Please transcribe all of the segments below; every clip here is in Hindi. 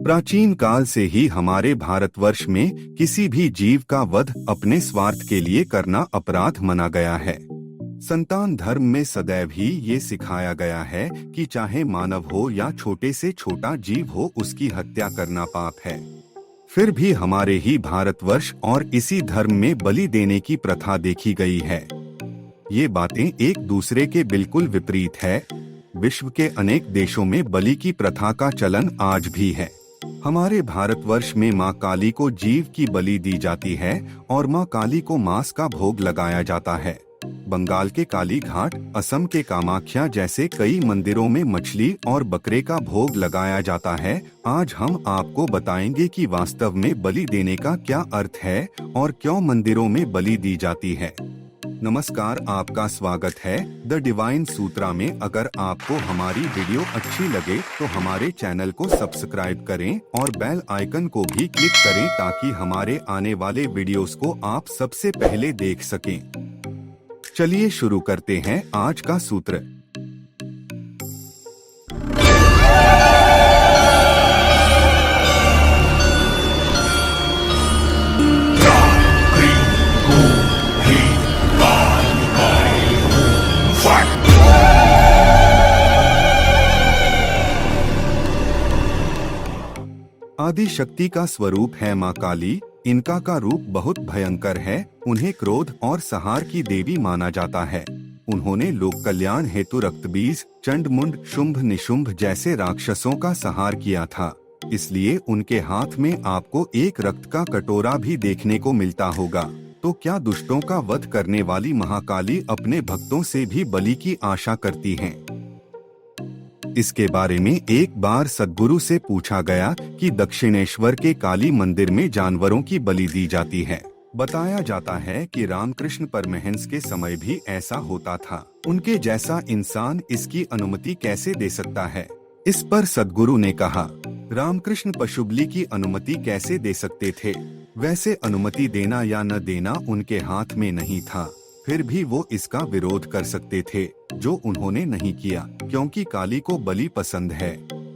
प्राचीन काल से ही हमारे भारतवर्ष में किसी भी जीव का वध अपने स्वार्थ के लिए करना अपराध माना गया है। संतान धर्म में सदैव ही ये सिखाया गया है कि चाहे मानव हो या छोटे से छोटा जीव हो, उसकी हत्या करना पाप है। फिर भी हमारे ही भारतवर्ष और इसी धर्म में बलि देने की प्रथा देखी गई है। ये बातें एक दूसरे के बिल्कुल विपरीत है। विश्व के अनेक देशों में बलि की प्रथा का चलन आज भी है। हमारे भारतवर्ष में मां काली को जीव की बलि दी जाती है और मां काली को मांस का भोग लगाया जाता है। बंगाल के काली घाट, असम के कामाख्या जैसे कई मंदिरों में मछली और बकरे का भोग लगाया जाता है। आज हम आपको बताएंगे कि वास्तव में बलि देने का क्या अर्थ है और क्यों मंदिरों में बलि दी जाती है। नमस्कार, आपका स्वागत है द डिवाइन सूत्रा में। अगर आपको हमारी वीडियो अच्छी लगे तो हमारे चैनल को सब्सक्राइब करें और बेल आइकन को भी क्लिक करें ताकि हमारे आने वाले वीडियोस को आप सबसे पहले देख सकें। चलिए शुरू करते हैं आज का सूत्र। आदि शक्ति का स्वरूप है मां काली। इनका का रूप बहुत भयंकर है। उन्हें क्रोध और संहार की देवी माना जाता है। उन्होंने लोक कल्याण हेतु रक्तबीज, चंडमुंड, शुंभ निशुंभ जैसे राक्षसों का संहार किया था। इसलिए उनके हाथ में आपको एक रक्त का कटोरा भी देखने को मिलता होगा। तो क्या दुष्टों का वध करने वाली महाकाली अपने भक्तों से भी बलि की आशा करती हैं? इसके बारे में एक बार सद्गुरु से पूछा गया कि दक्षिणेश्वर के काली मंदिर में जानवरों की बलि दी जाती है। बताया जाता है कि रामकृष्ण परमहंस के समय भी ऐसा होता था। उनके जैसा इंसान इसकी अनुमति कैसे दे सकता है? इस पर सद्गुरु ने कहा, रामकृष्ण पशुबलि की अनुमति कैसे दे सकते थे? वैसे अनुमति देना या न देना उनके हाथ में नहीं था। फिर भी वो इसका विरोध कर सकते थे, जो उन्होंने नहीं किया, क्योंकि काली को बलि पसंद है।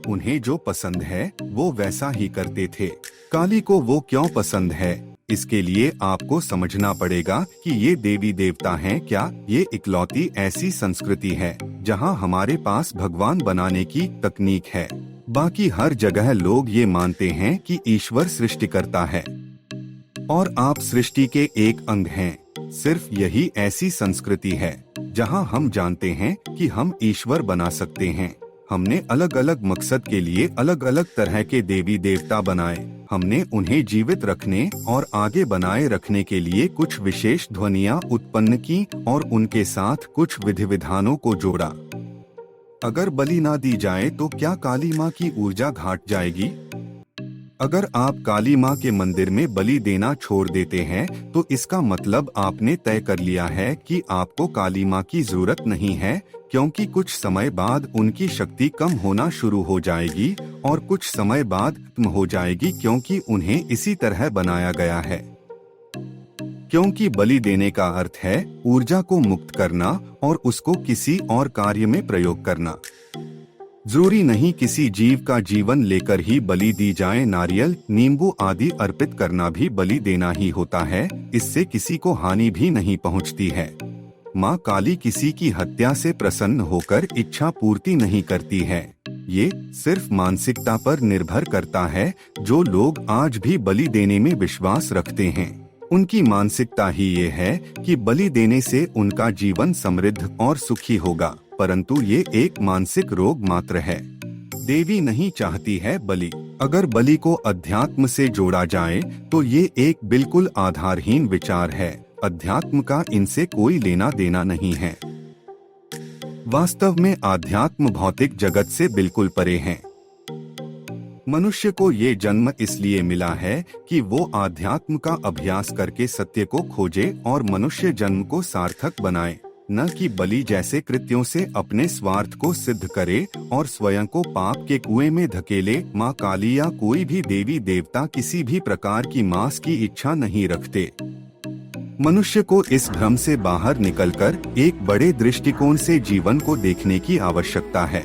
उन्हें जो पसंद है वो वैसा ही करते थे। काली को वो क्यों पसंद है, इसके लिए आपको समझना पड़ेगा कि ये देवी देवता हैं क्या। ये इकलौती ऐसी संस्कृति है जहां हमारे पास भगवान बनाने की तकनीक है। बाकी हर जगह लोग ये मानते हैं कि ईश्वर सृष्टि करता है और आप सृष्टि के एक अंग हैं। सिर्फ यही ऐसी संस्कृति है जहां हम जानते हैं कि हम ईश्वर बना सकते हैं। हमने अलग अलग मकसद के लिए अलग अलग तरह के देवी देवता बनाए। हमने उन्हें जीवित रखने और आगे बनाए रखने के लिए कुछ विशेष ध्वनियां उत्पन्न की और उनके साथ कुछ विधि विधानों को जोड़ा। अगर बलि ना दी जाए तो क्या काली माँ की ऊर्जा घट जाएगी? अगर आप काली माँ के मंदिर में बलि देना छोड़ देते हैं तो इसका मतलब आपने तय कर लिया है कि आपको काली माँ की जरूरत नहीं है, क्योंकि कुछ समय बाद उनकी शक्ति कम होना शुरू हो जाएगी और कुछ समय बाद खत्म हो जाएगी, क्योंकि उन्हें इसी तरह बनाया गया है। क्योंकि बलि देने का अर्थ है ऊर्जा को मुक्त करना और उसको किसी और कार्य में प्रयोग करना। जरूरी नहीं किसी जीव का जीवन लेकर ही बलि दी जाए। नारियल, नींबू आदि अर्पित करना भी बलि देना ही होता है। इससे किसी को हानि भी नहीं पहुंचती है। माँ काली किसी की हत्या से प्रसन्न होकर इच्छा पूर्ति नहीं करती है। ये सिर्फ मानसिकता पर निर्भर करता है। जो लोग आज भी बलि देने में विश्वास रखते हैं, उनकी मानसिकता ही ये है कि बलि देने से उनका जीवन समृद्ध और सुखी होगा, परंतु ये एक मानसिक रोग मात्र है। देवी नहीं चाहती है बलि। अगर बलि को अध्यात्म से जोड़ा जाए तो ये एक बिल्कुल आधारहीन विचार है। अध्यात्म का इनसे कोई लेना देना नहीं है। वास्तव में आध्यात्म भौतिक जगत से बिल्कुल परे है। मनुष्य को ये जन्म इसलिए मिला है कि वो आध्यात्म का अभ्यास करके सत्य को खोजे और मनुष्य जन्म को सार्थक बनाए, न कि बलि जैसे कृत्यों से अपने स्वार्थ को सिद्ध करे और स्वयं को पाप के कुएं में धकेले। माँ काली या कोई भी देवी देवता किसी भी प्रकार की मांस की इच्छा नहीं रखते। मनुष्य को इस भ्रम से बाहर निकलकर एक बड़े दृष्टिकोण से जीवन को देखने की आवश्यकता है।